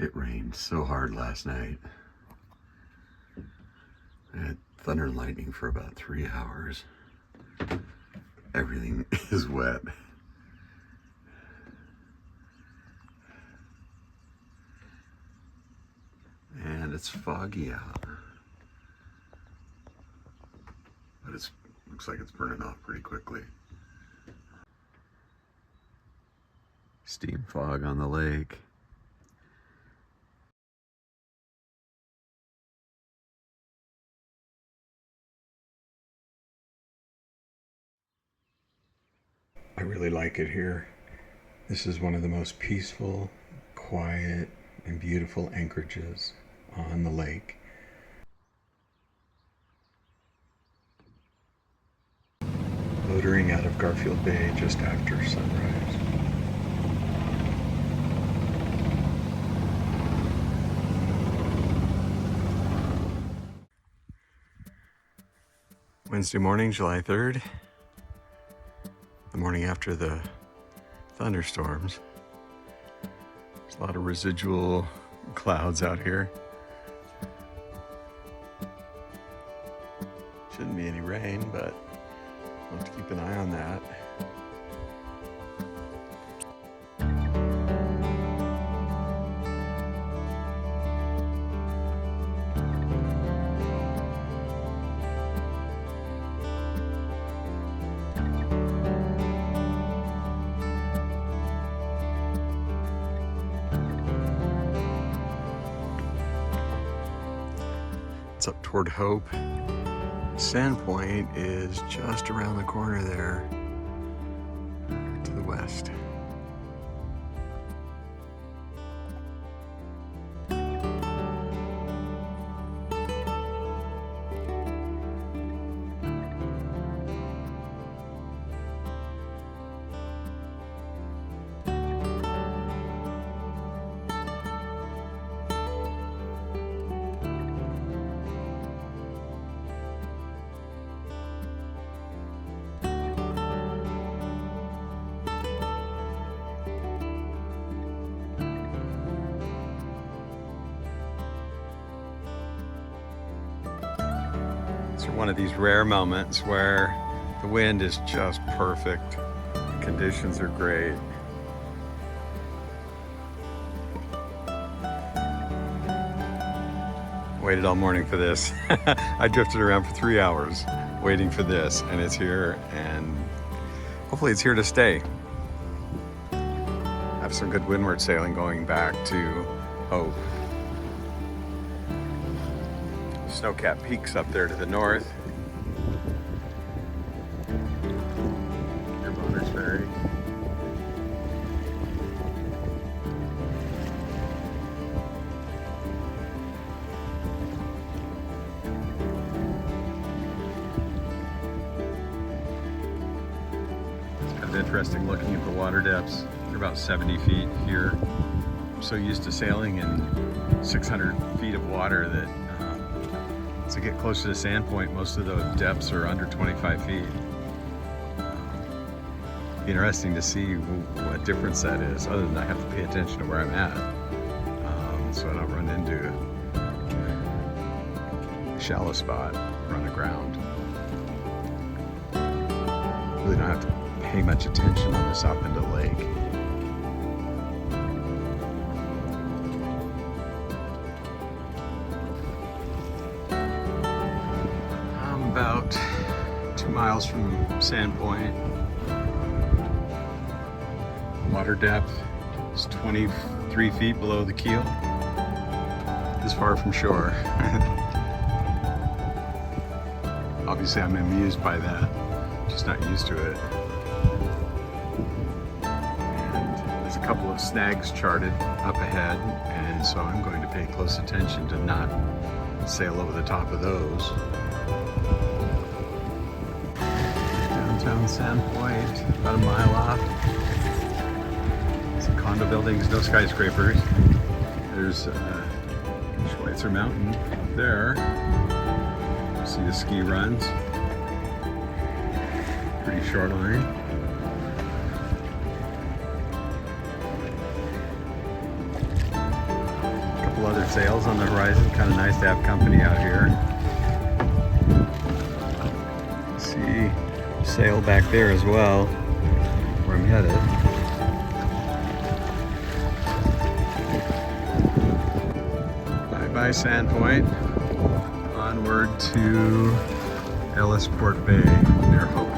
It rained so hard last night. I had thunder and lightning for about 3 hours. Everything is wet. And it's foggy out. But it looks like it's burning off pretty quickly. Steam fog on the lake. I really like it here. This is one of the most peaceful, quiet, and beautiful anchorages on the lake. Motoring out of Garfield Bay just after sunrise. Wednesday morning, July 3rd. The morning after the thunderstorms. There's a lot of residual clouds out here. Shouldn't be any rain, but we'll have to keep an eye on that. It's up toward Hope. Sandpoint is just around the corner there to the west. It's one of these rare moments where the wind is just perfect. Conditions are great. Waited all morning for this. I drifted around for 3 hours waiting for this, and it's here, and hopefully it's here to stay. I have some good windward sailing going back to Hope. Snow-capped peaks up there to the north. Your Bonner's Ferry. It's kind of interesting looking at the water depths. They're about 70 feet here. I'm so used to sailing in 600 feet of water that to get closer to Sandpoint, most of the depths are under 25 feet. Interesting to see what difference that is, other than I have to pay attention to where I'm at, so I don't run into a shallow spot or on the ground. Really don't have to pay much attention on the south end of the lake. About 2 miles from Sandpoint. Water depth is 23 feet below the keel. This far from shore. Obviously I'm amused by that, just not used to it. And there's a couple of snags charted up ahead, and so I'm going to pay close attention to not sail over the top of those. Downtown Sandpoint, about a mile off. Some condo buildings, no skyscrapers. There's Schweitzer Mountain up there. See the ski runs. Pretty shoreline. sails on the horizon. Kind of nice to have company out here. See sail back there as well, where I'm headed. Bye-bye Sandpoint. Onward to Ellisport Bay near Hope.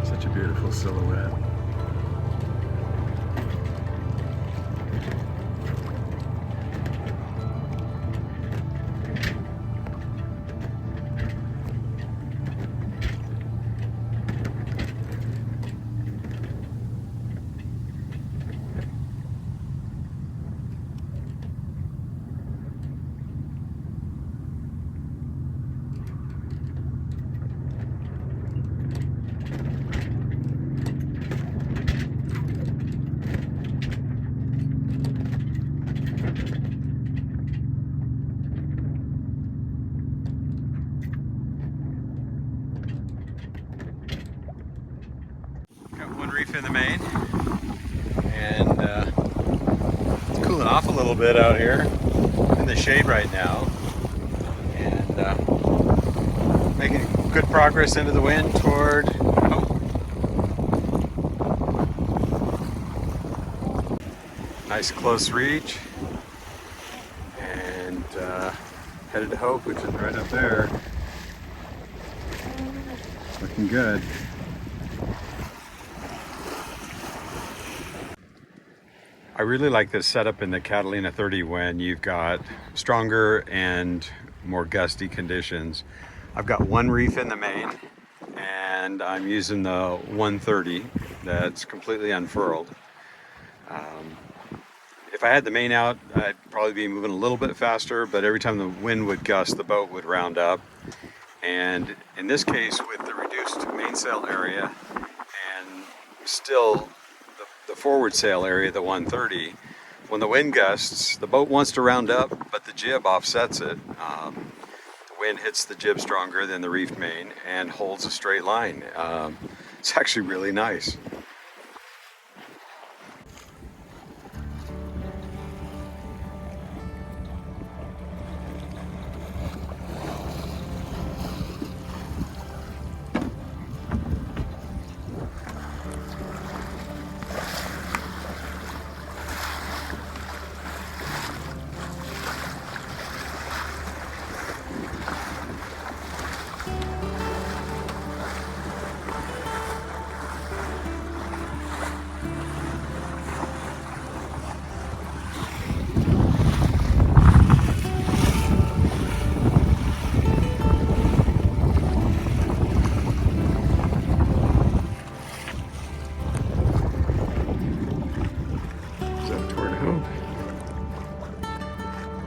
Such a beautiful silhouette. Reef in the main, and it's cooling off a little bit out here in the shade right now, and making good progress into the wind toward Hope. Nice close reach, and headed to Hope, which is right up there. Looking good. I really like this setup in the Catalina 30 when you've got stronger and more gusty conditions. I've got one reef in the main, and I'm using the 130 that's completely unfurled. If I had the main out, I'd probably be moving a little bit faster, but every time the wind would gust, the boat would round up. And in this case, with the reduced mainsail area and still the forward sail area, the 130, when the wind gusts, the boat wants to round up, but the jib offsets it. The wind hits the jib stronger than the reefed main and holds a straight line. It's actually really nice.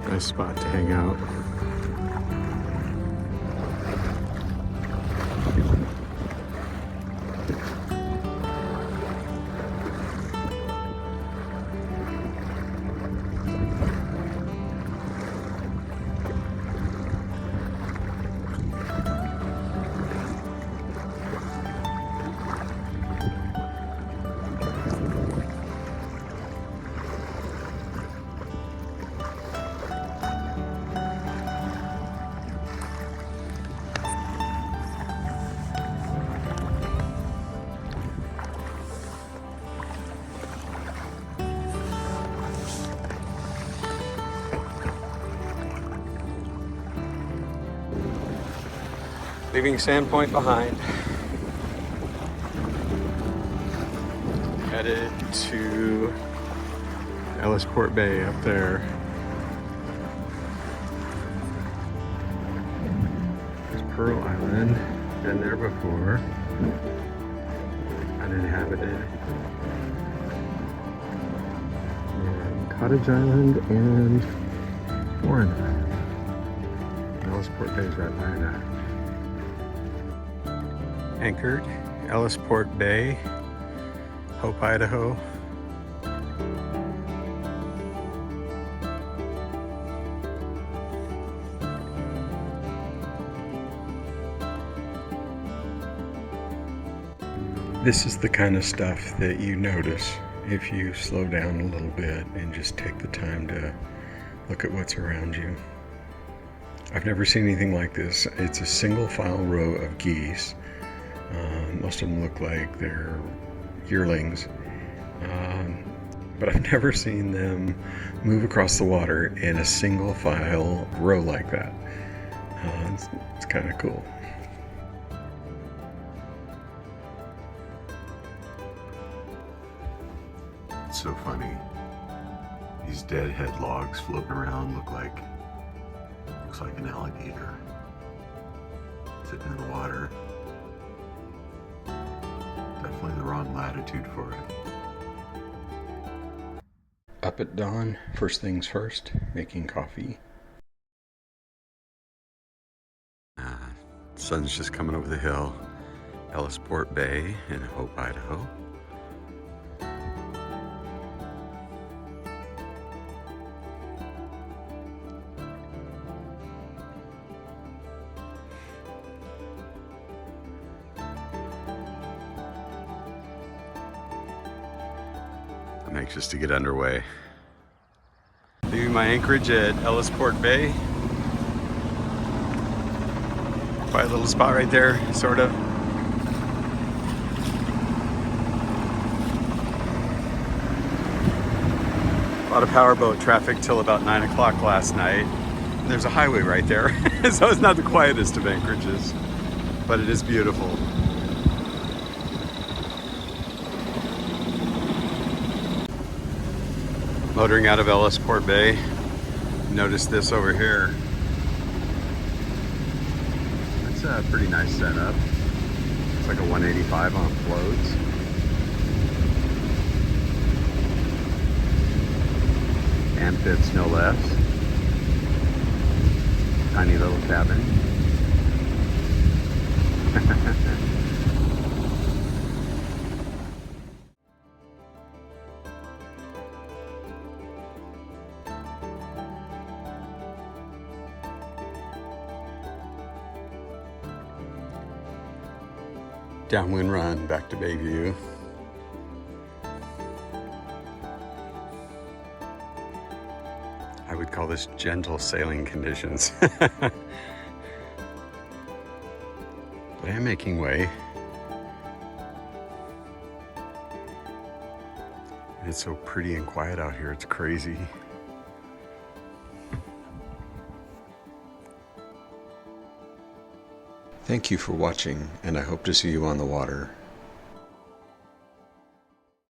Nice spot to hang out. Leaving Sandpoint behind. Headed to Ellisport Bay up there. There's Pearl Island, been there before. Uninhabited. And Cottage Island and Warren. Ellisport Bay is right by that. Anchored, Ellisport Bay, Hope, Idaho. This is the kind of stuff that you notice if you slow down a little bit and just take the time to look at what's around you. I've never seen anything like this. It's a single file row of geese. Most of them look like they're yearlings. But I've never seen them move across the water in a single file row like that. It's kind of cool. It's so funny. These deadhead logs floating around looks like an alligator sitting in the water. Definitely the wrong latitude for it. Up at dawn, first things first, making coffee. Sun's just coming over the hill. Ellisport Bay in Hope, Idaho. I'm anxious to get underway. Leaving my anchorage at Ellisport Bay. Quiet little spot right there, sort of. A lot of powerboat traffic till about 9 o'clock last night. And there's a highway right there, so it's not the quietest of anchorages, but it is beautiful. Motoring out of Ellisport Bay, notice this over here. It's a pretty nice setup. It's like a 185 on floats. Amphips, no less. Tiny little cabin. Downwind run back to Bayview. I would call this gentle sailing conditions. But I am making way. And it's so pretty and quiet out here, it's crazy. Thank you for watching, and I hope to see you on the water.